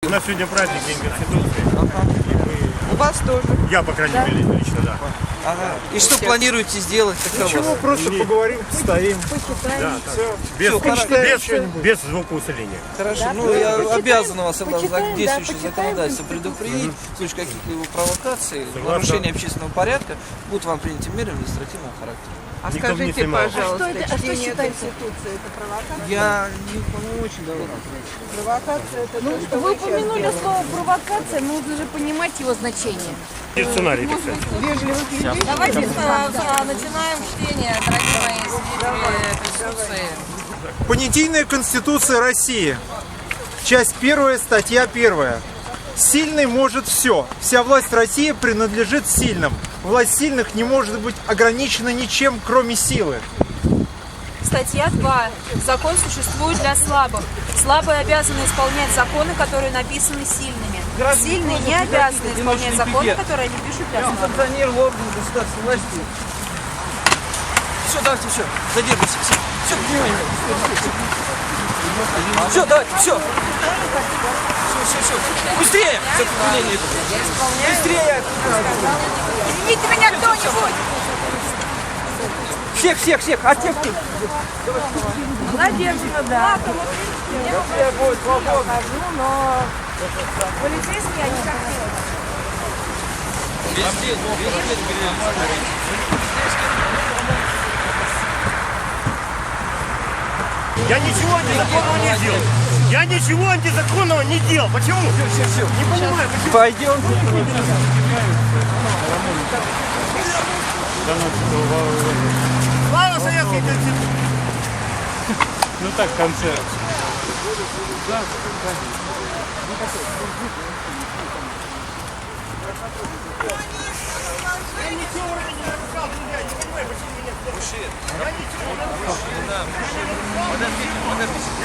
У нас сегодня праздник, День Конституции. У вас тоже. Я, по крайней мере, лично, да. Ага. И что планируете сделать? Ничего, просто поговорим, постоим. Да, Без, без звукоусиления. Хорошо, ну я обязан вас, согласно действующему законодательству, предупредить в случае каких-либо провокаций, нарушения общественного порядка, будут вам приняты меры административного характера. А Никто не скажите, снимает. пожалуйста, Что чтение считает Конституции это провокация? Я не очень давно. Провокация это то, что Вы сейчас упомянули делаете. слово провокация, но нужно же понимать его значение. И сценарий писать. Вежливых людей. Давайте начинаем чтение, дорогие мои зрители Конституции. Понятийная Конституция России. Часть 1, статья 1. Сильный может все. Вся власть России принадлежит сильным. Власть сильных не может быть ограничена ничем, кроме силы. Статья 2. Закон существует для слабых. Слабые обязаны исполнять законы, которые написаны сильными. Сильные не обязаны исполнять законы, которые они пишут для слабых. Функционер органов государственной власти. Все, давайте, все, задерживайся, все, внимание. Все, давайте, все. Все. Быстрее! Быстрее! Извините меня кто-нибудь! Всех! А тех Надежда, да. Я хожу, но полицейские они как Я ничего антизаконного не делал. Я ничего антизаконного не делал. Почему? все. Не понимаю, почему. Пойдем. Слава Советской Конституции! Ну так, концерт. Я ничего вроде не нарушал, друзья. Не понимаю, почему меня... Подождите.